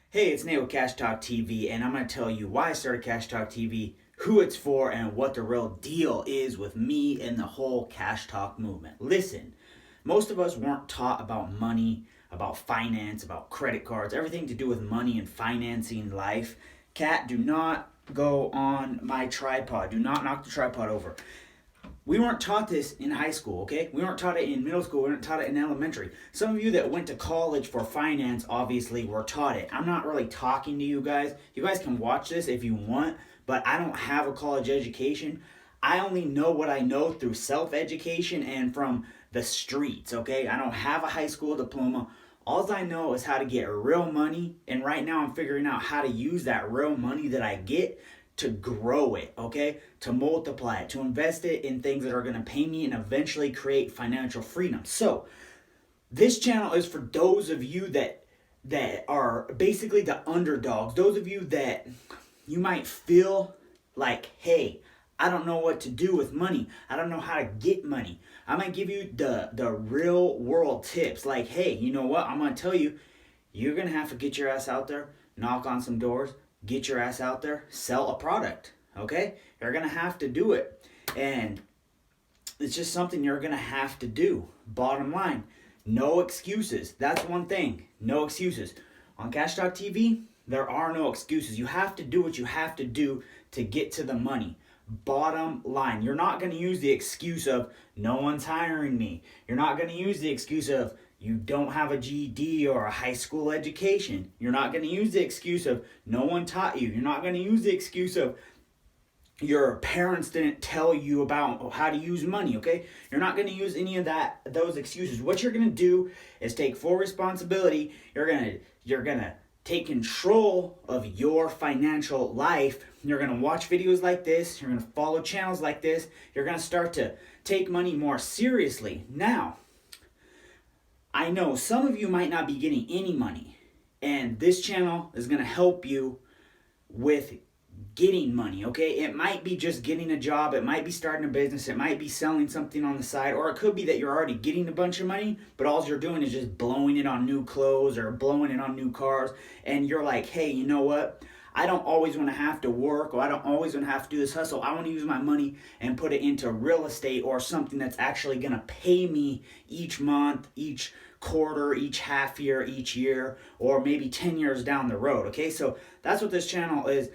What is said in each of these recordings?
Hey, it's Nate with Cash Talk TV, and I'm going to tell you why I started Cash Talk TV, who it's for, and what the real deal is with me and the whole Cash Talk movement. Listen, most of us weren't taught about money, about finance, about credit cards, everything to do with money and financing life. Cat, do not go on my tripod. Do not knock the tripod over. We weren't taught this in high school, okay? We weren't taught it in middle school. We weren't taught it in elementary. Some of you that went to college for finance obviously were taught it. I'm not really talking to you guys. You guys can watch this if you want, but I don't have a college education. I only know what I know through self education and from the streets, okay? I don't have a high school diploma. All I know is how to get real money, and right now I'm figuring out how to use that real money that I get to grow it, okay? To multiply it, to invest it in things that are going to pay me and eventually create financial freedom. So, this channel is for those of you that are basically the underdogs. Those of you that you might feel like, "Hey, I don't know what to do with money. I don't know how to get money." I might give you the real world tips like, "Hey, you know what? I'm going to tell you, you're going to have to get your ass out there, knock on some doors, get your ass out there, sell a product, okay? You're going to have to do it. And it's just something you're going to have to do. Bottom line, no excuses. That's one thing. No excuses. On Cash Talk TV, there are no excuses. You have to do what you have to do to get to the money. Bottom line, you're not going to use the excuse of no one's hiring me. You're not going to use the excuse of you don't have a GED or a high school education. You're not going to use the excuse of no one taught you. You're not going to use the excuse of your parents didn't tell you about how to use money, okay? You're not going to use any of those excuses. What you're going to do is take full responsibility. You're going to take control of your financial life. You're going to watch videos like this. You're going to follow channels like this. You're going to start to take money more seriously. Now, I know some of you might not be getting any money, and this channel is going to help you with getting money, okay? It might be just getting a job, it might be starting a business, it might be selling something on the side, or it could be that you're already getting a bunch of money, but all you're doing is just blowing it on new clothes or blowing it on new cars, and you're like, "Hey, you know what? I don't always want to have to work, or I don't always want to have to do this hustle. I want to use my money and put it into real estate or something that's actually going to pay me each month, each quarter, each half year, each year, or maybe 10 years down the road." Okay, so that's what this channel is.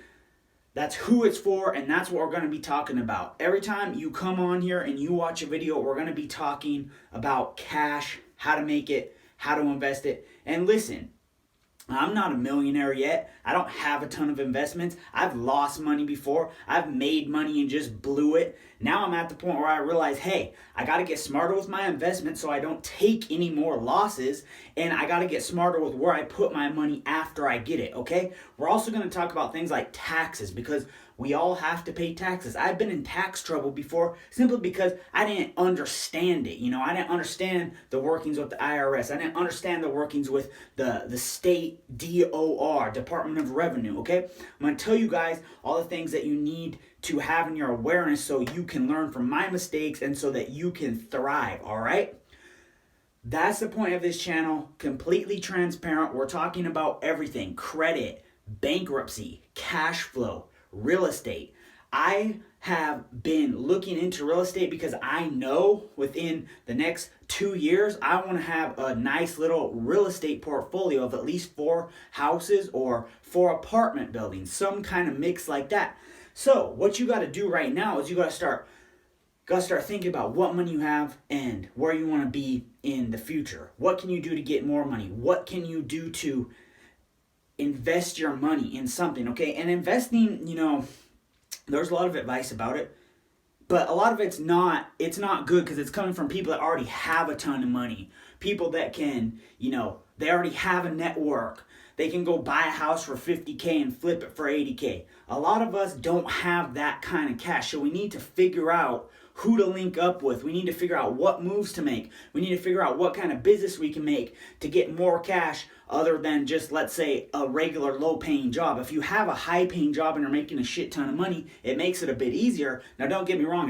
That's who it's for, and that's what we're going to be talking about. Every time you come on here and you watch a video, we're going to be talking about cash, how to make it, how to invest it. And listen, I'm not a millionaire yet. I don't have a ton of investments. I've lost money before. I've made money and just blew it. Now I'm at the point where I realize, hey, I got to get smarter with my investments so I don't take any more losses. And I got to get smarter with where I put my money after I get it, okay? We're also going to talk about things like taxes because we all have to pay taxes. I've been in tax trouble before simply because I didn't understand it. I didn't understand the workings with the IRS. I didn't understand the workings with the state DOR, Department of Revenue, okay? I'm going to tell you guys all the things that you need to have in your awareness so you can learn from my mistakes and so that you can thrive, all right? That's the point of this channel. Completely transparent. We're talking about everything: credit, bankruptcy, cash flow, real estate. I have been looking into real estate because I know within the next 2 years, I want to have a nice little real estate portfolio of at least 4 houses or 4 apartment buildings, some kind of mix like that. So what you got to do right now is you got to start thinking about what money you have and where you want to be in the future. What can you do to get more money? What can you do to invest your money in something, okay? And investing, there's a lot of advice about it, but a lot of it's not good because it's coming from people that already have a ton of money. People that can, they already have a network. They can go buy a house for $50K and flip it for $80K. A lot of us don't have that kind of cash, so we need to figure out who to link up with. We need to figure out what moves to make. We need to figure out what kind of business we can make to get more cash other than just, let's say, a regular low-paying job. If you have a high-paying job and you're making a shit ton of money, it makes it a bit easier. Now, don't get me wrong,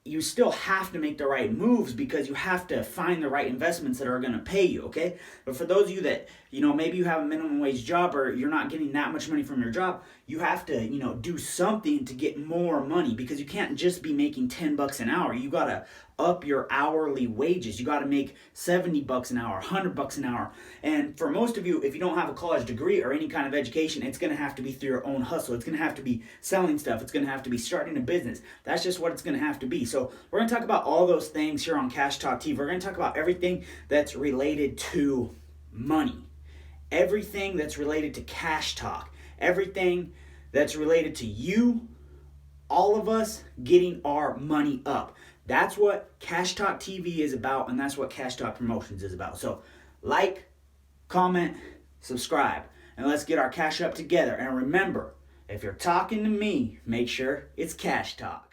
you still have to make the right moves because you have to find the right investments that are going to pay you, okay? But for those of you that, maybe you have a minimum wage job or you're not getting that much money from your job. You have to, do something to get more money, because you can't just be making $10 an hour. You got to up your hourly wages. You got to make $70 an hour, $100 an hour. And for most of you, if you don't have a college degree or any kind of education, it's going to have to be through your own hustle. It's going to have to be selling stuff. It's going to have to be starting a business. That's just what it's going to have to be. So we're going to talk about all those things here on Cash Talk TV. We're going to talk about everything that's related to money, everything that's related to cash talk, everything that's related to you, all of us getting our money up. That's what Cash Talk TV is about, and that's what Cash Talk Promotions is about. So like, comment, subscribe, and let's get our cash up together. And remember, if you're talking to me, make sure it's Cash Talk.